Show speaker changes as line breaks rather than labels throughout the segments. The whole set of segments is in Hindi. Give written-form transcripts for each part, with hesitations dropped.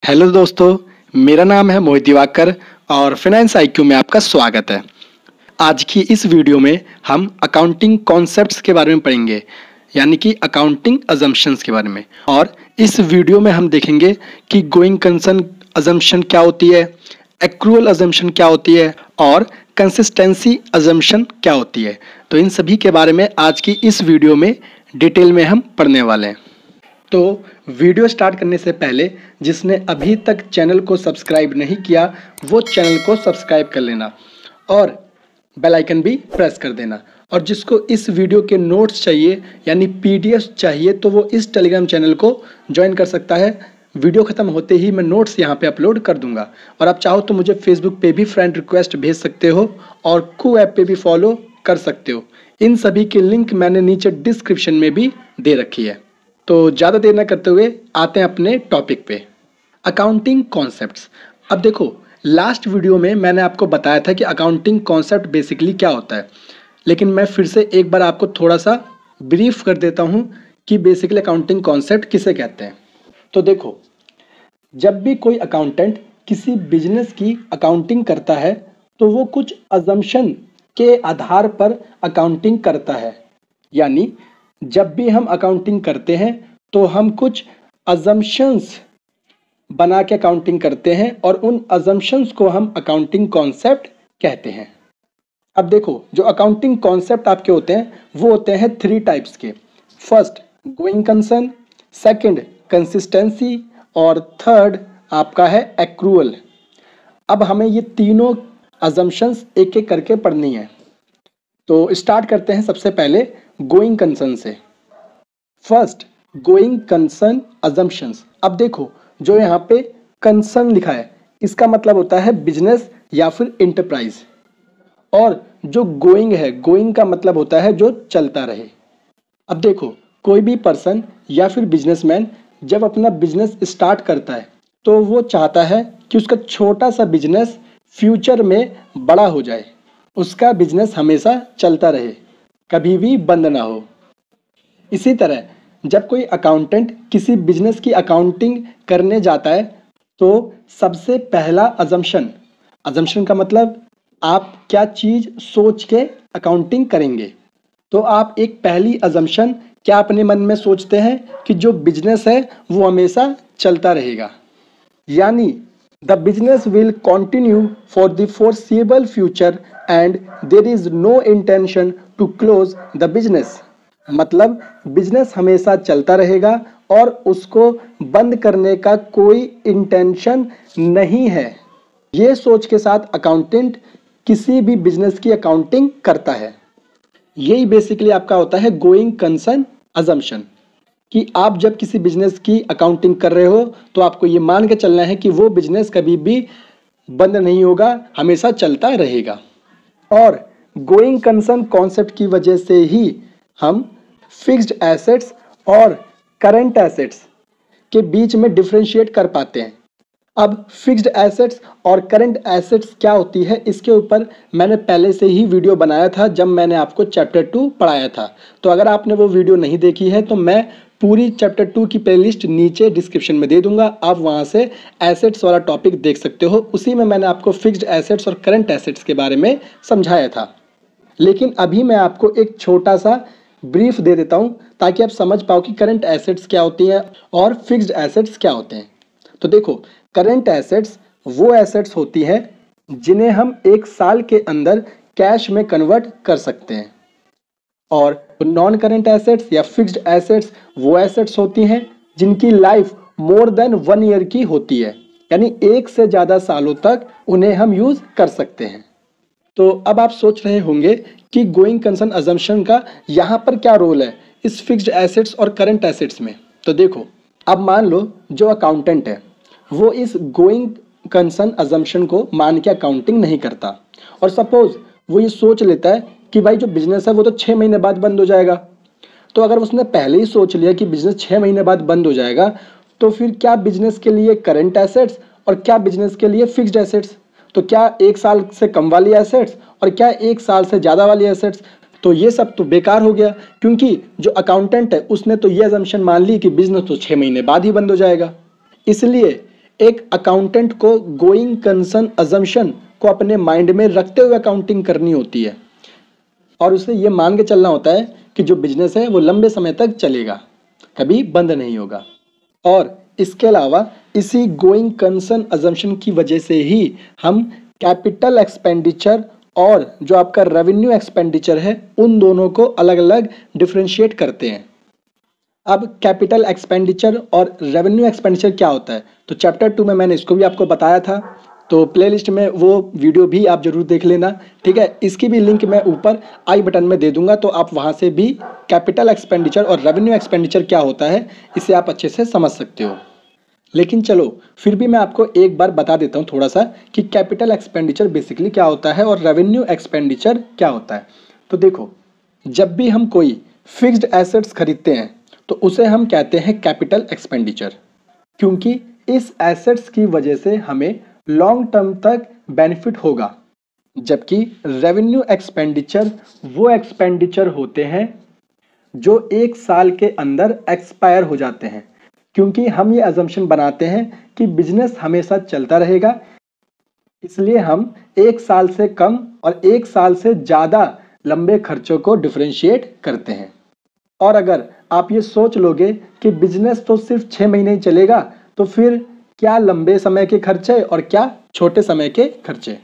हेलो दोस्तों, मेरा नाम है मोहित दिवाकर और फाइनेंस आईक्यू में आपका स्वागत है। आज की इस वीडियो में हम अकाउंटिंग कॉन्सेप्ट्स के बारे में पढ़ेंगे, यानी कि अकाउंटिंग अजम्पशंस के बारे में। और इस वीडियो में हम देखेंगे कि गोइंग कंसर्न अजम्पशन क्या होती है, एक्रूअल अजम्पशन क्या होती है और कंसिस्टेंसी अजम्पशन क्या होती है। तो इन सभी के बारे में आज की इस वीडियो में डिटेल में हम पढ़ने वाले हैं। तो वीडियो स्टार्ट करने से पहले जिसने अभी तक चैनल को सब्सक्राइब नहीं किया वो चैनल को सब्सक्राइब कर लेना और बेल आइकन भी प्रेस कर देना। और जिसको इस वीडियो के नोट्स चाहिए यानी पीडीएफ चाहिए तो वो इस टेलीग्राम चैनल को ज्वाइन कर सकता है। वीडियो ख़त्म होते ही मैं नोट्स यहाँ पे अपलोड कर दूंगा। और आप चाहो तो मुझे फेसबुक पे भी फ्रेंड रिक्वेस्ट भेज सकते हो और कू ऐप पे भी फॉलो कर सकते हो। इन सभी की लिंक मैंने नीचे डिस्क्रिप्शन में भी दे रखी है। तो ज़्यादा देर न करते हुए आते हैं अपने टॉपिक पे, अकाउंटिंग कॉन्सेप्ट्स। अब देखो, लास्ट वीडियो में मैंने आपको बताया था कि अकाउंटिंग कॉन्सेप्ट बेसिकली क्या होता है, लेकिन मैं फिर से एक बार आपको थोड़ा सा ब्रीफ कर देता हूँ कि बेसिकली अकाउंटिंग कॉन्सेप्ट किसे कहते हैं। तो देखो, जब भी कोई अकाउंटेंट किसी बिजनेस की अकाउंटिंग करता है तो वो कुछ अजम्पशन के आधार पर अकाउंटिंग करता है। यानी जब भी हम अकाउंटिंग करते हैं तो हम कुछ अजम्पशंस बना के अकाउंटिंग करते हैं और उन अजम्पशंस को हम अकाउंटिंग कॉन्सेप्ट कहते हैं। अब देखो, जो अकाउंटिंग कॉन्सेप्ट आपके होते हैं वो होते हैं 3 टाइप्स के। First going concern, second consistency और थर्ड आपका है एक्रूअल। अब हमें ये तीनों अजम्पशंस एक एक करके पढ़नी है। तो स्टार्ट करते हैं सबसे पहले गोइंग कंसर्न से। First going concern assumptions. अब देखो, जो यहाँ पे कंसर्न लिखा है इसका मतलब होता है बिजनेस या फिर इंटरप्राइज, और जो गोइंग है, गोइंग का मतलब होता है जो चलता रहे। अब देखो, कोई भी पर्सन या फिर बिजनेसमैन जब अपना बिजनेस स्टार्ट करता है तो वो चाहता है कि उसका छोटा सा बिजनेस फ्यूचर में बड़ा हो जाए, उसका बिजनेस हमेशा चलता रहे, कभी भी बंद ना हो। इसी तरह जब कोई अकाउंटेंट किसी बिजनेस की अकाउंटिंग करने जाता है तो सबसे पहला अजम्पशन का मतलब आप क्या चीज़ सोच के अकाउंटिंग करेंगे। तो आप एक पहली अजम्पशन क्या अपने मन में सोचते हैं कि जो बिजनेस है वो हमेशा चलता रहेगा, यानी the business will continue for the foreseeable future and there is no intention to close the business. मतलब बिजनेस हमेशा चलता रहेगा और उसको बंद करने का कोई इंटेंशन नहीं है। ये सोच के साथ अकाउंटेंट किसी भी बिजनेस की अकाउंटिंग करता है। यही बेसिकली आपका होता है गोइंग कंसर्न अजम्पशन, कि आप जब किसी बिजनेस की अकाउंटिंग कर रहे हो तो आपको ये मान के चलना है कि वो बिजनेस कभी भी बंद नहीं होगा, हमेशा चलता रहेगा। और गोइंग कंसर्न कॉन्सेप्ट की वजह से ही हम फिक्स्ड एसेट्स और करंट एसेट्स के बीच में डिफरेंशिएट कर पाते हैं। अब फिक्स्ड एसेट्स और करंट एसेट्स क्या होती है इसके ऊपर मैंने पहले से ही वीडियो बनाया था जब मैंने आपको चैप्टर 2 पढ़ाया था। तो अगर आपने वो वीडियो नहीं देखी है तो मैं पूरी चैप्टर 2 की प्लेलिस्ट नीचे डिस्क्रिप्शन में दे दूंगा, आप वहां से एसेट्स वाला टॉपिक देख सकते हो। उसी में मैंने आपको फिक्स्ड एसेट्स और करंट एसेट्स के बारे में समझाया था। लेकिन अभी मैं आपको एक छोटा सा ब्रीफ दे देता हूं ताकि आप समझ पाओ कि करंट एसेट्स क्या होती हैं और फिक्स्ड एसेट्स क्या होते हैं। तो देखो, करंट एसेट्स वो एसेट्स होती हैं जिन्हें हम 1 साल के अंदर कैश में कन्वर्ट कर सकते हैं, और नॉन करंट एसेट्स या फिक्स्ड एसेट्स वो एसेट्स होती हैं जिनकी लाइफ मोर देन 1 ईयर की होती है, यानी 1 से ज़्यादा सालों तक उन्हें हम यूज़ कर सकते हैं। तो अब आप सोच रहे होंगे कि गोइंग कंसर्न अजम्पशन का यहाँ पर क्या रोल है इस फिक्स्ड एसेट्स और करंट एसेट्स में। तो देखो, अब मान लो जो अकाउंटेंट है वो इस गोइंग कंसर्न अजम्पशन को मान के अकाउंटिंग नहीं करता, और सपोज वो ये सोच लेता है कि भाई जो बिजनेस है वो तो 6 महीने बाद बंद हो जाएगा। तो अगर उसने पहले ही सोच लिया कि बिजनेस 6 महीने बाद बंद हो जाएगा तो फिर क्या बिजनेस के लिए करंट एसेट्स और क्या बिजनेस के लिए फिक्स्ड एसेट्स, तो क्या 1 साल से कम वाली एसेट्स और क्या 1 साल से ज़्यादा वाली एसेट्स, तो ये सब तो बेकार हो गया, क्योंकि जो अकाउंटेंट है उसने तो ये अजम्पशन मान ली कि बिजनेस तो 6 महीने बाद ही बंद हो जाएगा। इसलिए एक अकाउंटेंट को गोइंग कंसर्न अजम्पशन को अपने माइंड में रखते हुए अकाउंटिंग करनी होती है और उसे ये मान के चलना होता है कि जो बिजनेस है वो लंबे समय तक चलेगा, कभी बंद नहीं होगा। और इसके अलावा इसी गोइंग कंसर्न अजम्पशन की वजह से ही हम कैपिटल एक्सपेंडिचर और जो आपका रेवेन्यू एक्सपेंडिचर है उन दोनों को अलग अलग डिफ्रेंशिएट करते हैं। अब कैपिटल एक्सपेंडिचर और रेवेन्यू एक्सपेंडिचर क्या होता है, तो चैप्टर 2 में मैंने इसको भी आपको बताया था, तो प्लेलिस्ट में वो वीडियो भी आप जरूर देख लेना, ठीक है। इसकी भी लिंक मैं ऊपर आई बटन में दे दूंगा, तो आप वहां से भी कैपिटल एक्सपेंडिचर और रेवेन्यू एक्सपेंडिचर क्या होता है इसे आप अच्छे से समझ सकते हो। लेकिन चलो फिर भी मैं आपको एक बार बता देता हूँ थोड़ा सा कि कैपिटल एक्सपेंडिचर बेसिकली क्या होता है और रेवेन्यू एक्सपेंडिचर क्या होता है। तो देखो, जब भी हम कोई फिक्स्ड एसेट्स खरीदते हैं तो उसे हम कहते हैं कैपिटल एक्सपेंडिचर, क्योंकि इस एसेट्स की वजह से हमें लॉन्ग टर्म तक बेनिफिट होगा। जबकि रेवेन्यू एक्सपेंडिचर वो एक्सपेंडिचर होते हैं जो एक साल के अंदर एक्सपायर हो जाते हैं, क्योंकि हम ये अजम्पशन बनाते हैं कि बिजनेस हमेशा चलता रहेगा, इसलिए हम एक साल से कम और एक साल से ज़्यादा लंबे खर्चों को डिफरेंशिएट करते हैं। और अगर आप ये सोच लोगे कि बिजनेस तो सिर्फ 6 महीने ही चलेगा, तो फिर क्या लंबे समय के खर्चे और क्या छोटे समय के खर्चे।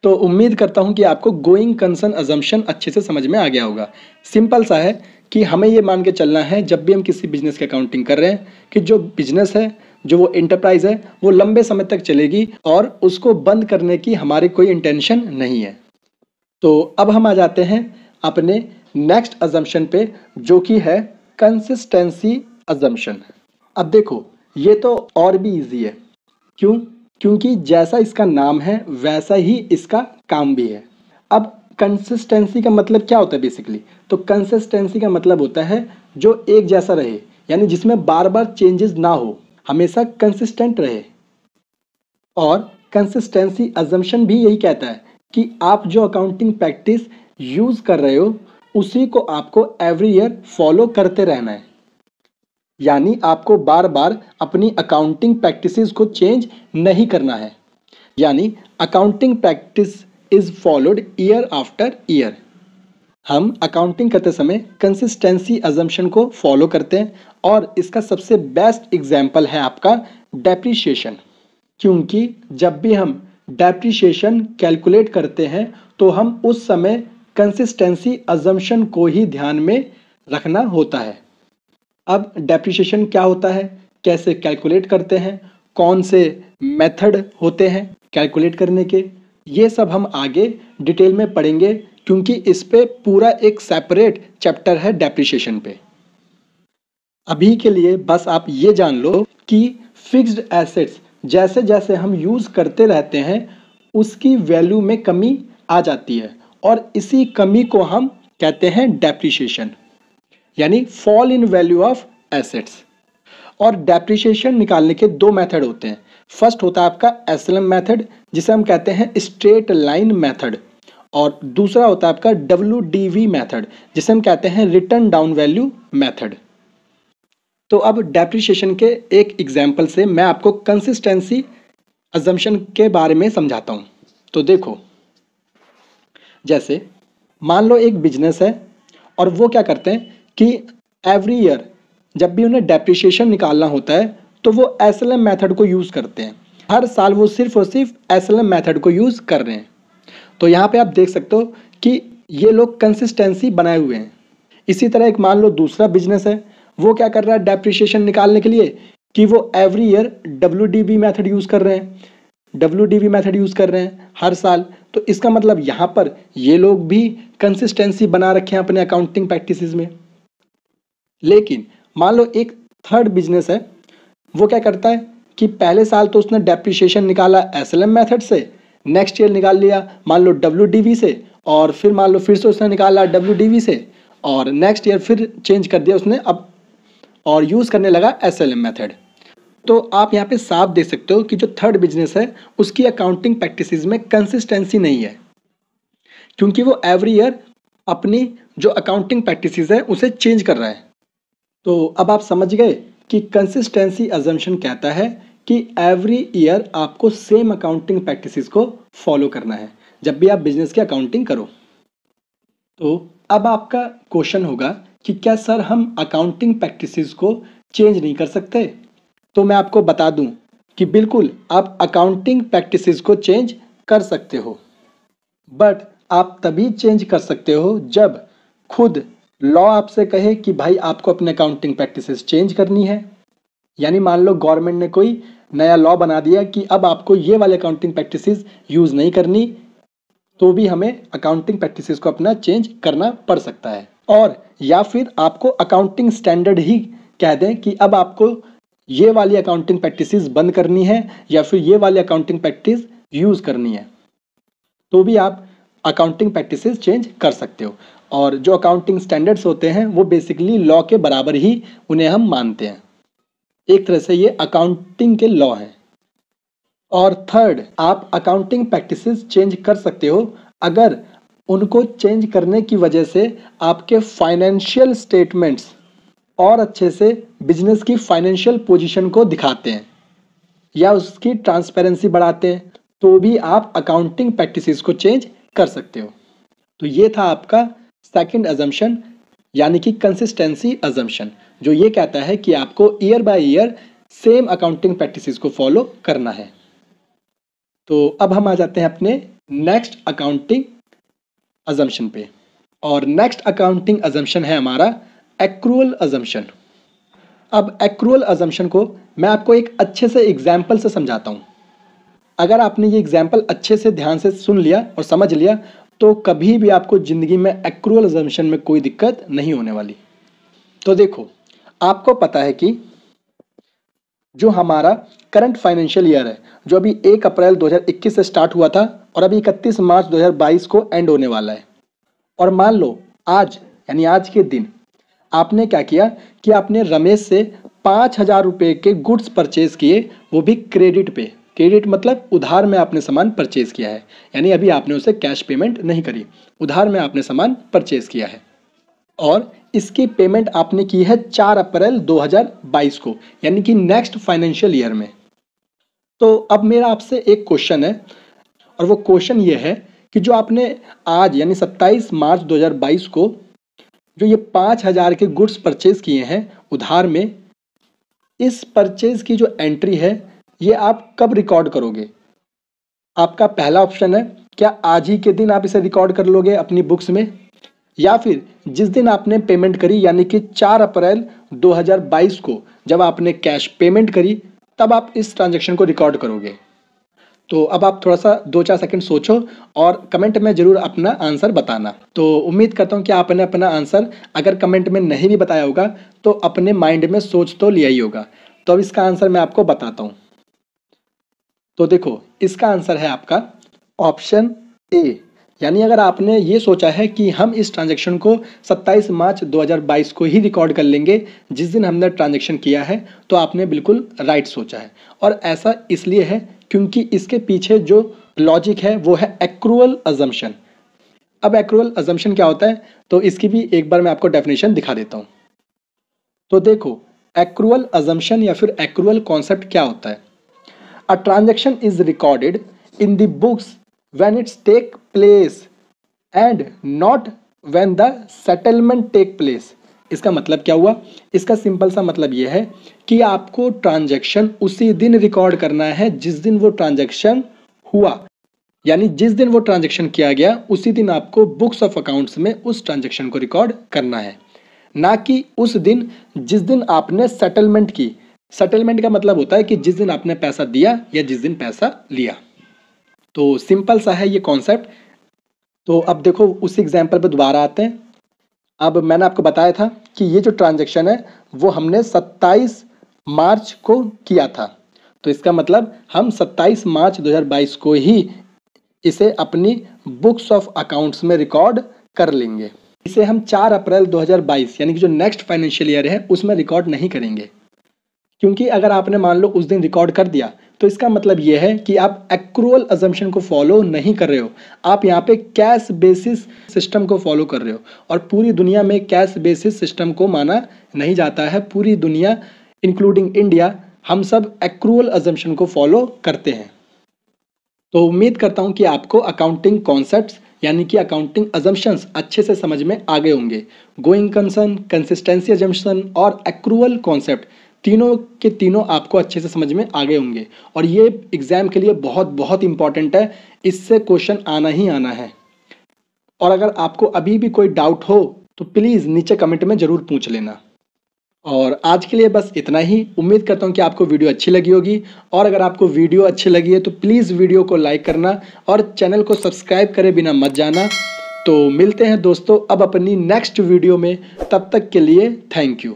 तो उम्मीद करता हूं कि आपको गोइंग कंसर्न अजम्पशन अच्छे से समझ में आ गया होगा। सिंपल सा है कि हमें ये मान के चलना है जब भी हम किसी बिजनेस की अकाउंटिंग कर रहे हैं कि जो बिजनेस है, जो वो एंटरप्राइज है, वो लंबे समय तक चलेगी और उसको बंद करने की हमारी कोई इंटेंशन नहीं है। तो अब हम आ जाते हैं अपने नेक्स्ट अजम्पशन पे, जो कि है कंसिस्टेंसी अजम्पशन। अब देखो, ये तो और भी इजी है। क्यों? क्योंकि जैसा इसका नाम है वैसा ही इसका काम भी है। अब कंसिस्टेंसी का मतलब क्या होता है बेसिकली, तो कंसिस्टेंसी का मतलब होता है जो एक जैसा रहे, यानी जिसमें बार बार चेंजेस ना हो, हमेशा कंसिस्टेंट रहे। और कंसिस्टेंसी अजम्पशन भी यही कहता है कि आप जो अकाउंटिंग प्रैक्टिस यूज कर रहे हो उसी को आपको एवरी ईयर फॉलो करते रहना है, यानी आपको बार बार अपनी अकाउंटिंग प्रैक्टिसेस को चेंज नहीं करना है। यानी accounting practice is followed year after year. हम अकाउंटिंग करते समय कंसिस्टेंसी अजम्पशन को फॉलो करते हैं और इसका सबसे बेस्ट एग्जांपल है आपका डेप्रिसिएशन। क्योंकि जब भी हम डेप्रिसिएशन कैलकुलेट करते हैं तो हम उस समय कंसिस्टेंसी अजम्पशन को ही ध्यान में रखना होता है। अब डेप्रिसिएशन क्या होता है, कैसे कैलकुलेट करते हैं, कौन से मेथड होते हैं कैलकुलेट करने के, ये सब हम आगे डिटेल में पढ़ेंगे, क्योंकि इस पे पूरा एक सेपरेट चैप्टर है डेप्रिसिएशन पे। अभी के लिए बस आप ये जान लो कि फिक्स्ड एसेट्स जैसे जैसे हम यूज़ करते रहते हैं उसकी वैल्यू में कमी आ जाती है और इसी कमी को हम कहते हैं डेप्रिसिएशन, यानी fall in value of assets. और डेप्रिसिएशन निकालने के दो मेथड होते हैं। फर्स्ट होता है आपका एसएलएम मेथड, जिसे हम कहते हैं स्ट्रेट लाइन मेथड, और दूसरा होता है आपका डब्ल्यूडीवी मेथड, जिसे हम कहते हैं रिटर्न डाउन वैल्यू मेथड। तो अब डेप्रिसिएशन के एक एग्जांपल से मैं आपको कंसिस्टेंसी अजम्पशन के बारे में समझाता हूँ। तो देखो, जैसे मान लो एक बिजनेस है और वो क्या करते हैं कि एवरी ईयर जब भी उन्हें डेप्रिसिएशन निकालना होता है तो वो एसएलएम मेथड को यूज़ करते हैं। हर साल वो सिर्फ और सिर्फ एसएलएम मेथड को यूज़ कर रहे हैं। तो यहाँ पे आप देख सकते हो कि ये लोग कंसिस्टेंसी बनाए हुए हैं। इसी तरह एक मान लो दूसरा बिजनेस है, वो क्या कर रहा है डेप्रिसिएशन निकालने के लिए कि वो every year WDV method use कर रहे हैं, डब्ल्यूडीवी मेथड यूज़ कर रहे हैं हर साल। तो इसका मतलब यहाँ पर ये लोग भी कंसिस्टेंसी बना रखे हैं अपने अकाउंटिंग प्रैक्टिसेस में। लेकिन मान लो एक थर्ड बिजनेस है, वो क्या करता है कि पहले साल तो उसने डेप्रिसिएशन निकाला एसएलएम मेथड से, नेक्स्ट ईयर निकाल लिया मान लो डब्ल्यूडीवी से, और फिर मान लो फिर से उसने निकाला डब्ल्यूडीवी से, और नेक्स्ट ईयर फिर चेंज कर दिया उसने अब और यूज़ करने लगा एसएलएम मेथड। तो आप यहाँ पे साफ देख सकते हो कि जो थर्ड बिजनेस है उसकी अकाउंटिंग प्रैक्टिसेस में कंसिस्टेंसी नहीं है, क्योंकि वो एवरी ईयर अपनी जो अकाउंटिंग प्रैक्टिसेस है उसे चेंज कर रहा है। तो अब आप समझ गए कि कंसिस्टेंसी अजम्पशन कहता है कि एवरी ईयर आपको सेम अकाउंटिंग प्रैक्टिसेस को फॉलो करना है जब भी आप बिजनेस की अकाउंटिंग करो। तो अब आपका क्वेश्चन होगा कि क्या सर हम अकाउंटिंग प्रैक्टिसेस को चेंज नहीं कर सकते? तो मैं आपको बता दूं कि बिल्कुल आप अकाउंटिंग प्रैक्टिसेस को चेंज कर सकते हो, बट आप तभी चेंज कर सकते हो जब खुद लॉ आपसे कहे कि भाई आपको अपने अकाउंटिंग प्रैक्टिसेस चेंज करनी है। यानी मान लो गवर्नमेंट ने कोई नया लॉ बना दिया कि अब आपको ये वाले अकाउंटिंग प्रैक्टिसेस यूज़ नहीं करनी, तो भी हमें अकाउंटिंग प्रैक्टिसेस को अपना चेंज करना पड़ सकता है। और या फिर आपको अकाउंटिंग स्टैंडर्ड ही कह दें कि अब आपको ये वाली अकाउंटिंग प्रैक्टिसेस बंद करनी है या फिर ये वाली अकाउंटिंग प्रैक्टिस यूज़ करनी है, तो भी आप अकाउंटिंग प्रैक्टिसेस चेंज कर सकते हो। और जो अकाउंटिंग स्टैंडर्ड्स होते हैं वो बेसिकली लॉ के बराबर ही उन्हें हम मानते हैं। एक तरह से ये अकाउंटिंग के लॉ हैं। और थर्ड, आप अकाउंटिंग प्रैक्टिसेस चेंज कर सकते हो अगर उनको चेंज करने की वजह से आपके फाइनेंशियल स्टेटमेंट्स और अच्छे से बिजनेस की फाइनेंशियल पोजीशन को दिखाते हैं या उसकी ट्रांसपेरेंसी बढ़ाते हैं, तो भी आप अकाउंटिंग प्रैक्टिसेस को चेंज कर सकते हो। तो ये था आपका सेकंड अजम्पशन, यानी कि कंसिस्टेंसी अजम्पशन, जो ये कहता है कि आपको year by year same accounting practices को फॉलो करना है। तो अब हम आ जाते हैं अपने नेक्स्ट अकाउंटिंग अजम्पशन पे, और नेक्स्ट अकाउंटिंग अजम्पशन है हमारा एक्रूअल अजम्पशन। अब एक्रूअल अजम्पशन को मैं आपको एक अच्छे से एग्जाम्पल से समझाता हूँ। अगर आपने ये एग्जाम्पल अच्छे से ध्यान से सुन लिया और समझ लिया तो कभी भी आपको ज़िंदगी में एक्रूअल अजम्पशन में कोई दिक्कत नहीं होने वाली। तो देखो, आपको पता है कि जो हमारा करंट फाइनेंशियल ईयर है, जो अभी 1 अप्रैल 2021 से स्टार्ट हुआ था और अभी 31 मार्च 2022 को एंड होने वाला है। और मान लो आज, यानी आज के दिन आपने क्या किया कि आपने रमेश से 5,000 रुपये के गुड्स परचेज किए, वो भी क्रेडिट पे। क्रेडिट मतलब उधार में आपने सामान परचेज किया है, यानी अभी आपने उसे कैश पेमेंट नहीं करी, उधार में आपने सामान परचेज किया है। और इसकी पेमेंट आपने की है 4 अप्रैल 2022 को, यानी कि नेक्स्ट फाइनेंशियल ईयर में। तो अब मेरा आपसे एक क्वेश्चन है, और वो क्वेश्चन ये है कि जो आपने आज यानी 27 मार्च 2022 को जो ये 5,000 के गुड्स परचेज किए हैं उधार में, इस परचेज की जो एंट्री है ये आप कब रिकॉर्ड करोगे? आपका पहला ऑप्शन है, क्या आज ही के दिन आप इसे रिकॉर्ड कर लोगे अपनी बुक्स में, या फिर जिस दिन आपने पेमेंट करी यानी कि 4 अप्रैल 2022 को जब आपने कैश पेमेंट करी तब आप इस ट्रांजैक्शन को रिकॉर्ड करोगे। तो अब आप थोड़ा सा 2-4 सेकंड सोचो और कमेंट में ज़रूर अपना आंसर बताना। तो उम्मीद करता हूँ कि आपने अपना आंसर अगर कमेंट में नहीं भी बताया होगा तो अपने माइंड में सोच तो लिया ही होगा। तो अब इसका आंसर मैं आपको बताता हूँ। तो देखो, इसका आंसर है आपका ऑप्शन ए, यानी अगर आपने ये सोचा है कि हम इस ट्रांजैक्शन को 27 मार्च 2022 को ही रिकॉर्ड कर लेंगे जिस दिन हमने ट्रांजैक्शन किया है, तो आपने बिल्कुल राइट सोचा है। और ऐसा इसलिए है क्योंकि इसके पीछे जो लॉजिक है वो है एक्रूअल अजम्पशन। अब एक्रूअल अजम्पशन क्या होता है, तो इसकी भी एक बार मैं आपको डेफिनेशन दिखा देता हूँ। तो देखो, एक्रूअल अजम्पशन या फिर एक्रूअल कॉन्सेप्ट क्या होता है। A transaction is recorded in the books when it's take place and not when the settlement take place। इसका मतलब क्या हुआ? इसका सिंपल सा मतलब यह है कि आपको ट्रांजैक्शन उसी दिन रिकॉर्ड करना है जिस दिन वो ट्रांजैक्शन हुआ, यानी जिस दिन वो ट्रांजैक्शन किया गया उसी दिन आपको बुक्स ऑफ अकाउंट्स में उस ट्रांजैक्शन को रिकॉर्ड करना है, ना कि उस दिन जिस दिन आपने सेटलमेंट की। सेटलमेंट का मतलब होता है कि जिस दिन आपने पैसा दिया या जिस दिन पैसा लिया। तो सिंपल सा है ये कॉन्सेप्ट। तो अब देखो, उस एग्जाम्पल पे दोबारा आते हैं। अब मैंने आपको बताया था कि ये जो ट्रांजैक्शन है वो हमने 27 मार्च को किया था, तो इसका मतलब हम 27 मार्च 2022 को ही इसे अपनी बुक्स ऑफ अकाउंट्स में रिकॉर्ड कर लेंगे। इसे हम 4 अप्रैल 2022 यानी कि जो नेक्स्ट फाइनेंशियल ईयर है उसमें रिकॉर्ड नहीं करेंगे, क्योंकि अगर आपने मान लो उस दिन रिकॉर्ड कर दिया तो इसका मतलब यह है कि आप एक्रूअल अजम्पशन को फॉलो नहीं कर रहे हो, आप यहाँ पे कैश बेसिस सिस्टम को फॉलो कर रहे हो। और पूरी दुनिया में कैश बेसिस सिस्टम को माना नहीं जाता है। पूरी दुनिया इंक्लूडिंग इंडिया हम सब एक्रूअल अजम्पशन को फॉलो करते हैं। तो उम्मीद करता हूं कि आपको अकाउंटिंग कॉन्सेप्ट्स यानी कि अकाउंटिंग अजम्पशंस अच्छे से समझ में आ गए होंगे। गोइंग कंसर्न, कंसिस्टेंसी अजम्पशन और एक्रूअल कॉन्सेप्ट तीनों के तीनों आपको अच्छे से समझ में आ गए होंगे और ये एग्जाम के लिए बहुत बहुत इंपॉर्टेंट है। इससे क्वेश्चन आना ही आना है। और अगर आपको अभी भी कोई डाउट हो तो प्लीज़ नीचे कमेंट में ज़रूर पूछ लेना। और आज के लिए बस इतना ही। उम्मीद करता हूँ कि आपको वीडियो अच्छी लगी होगी और अगर आपको वीडियो अच्छी लगी है तो प्लीज़ वीडियो को लाइक करना और चैनल को सब्सक्राइब करे बिना मत जाना। तो मिलते हैं दोस्तों अब अपनी नेक्स्ट वीडियो में, तब तक के लिए थैंक यू।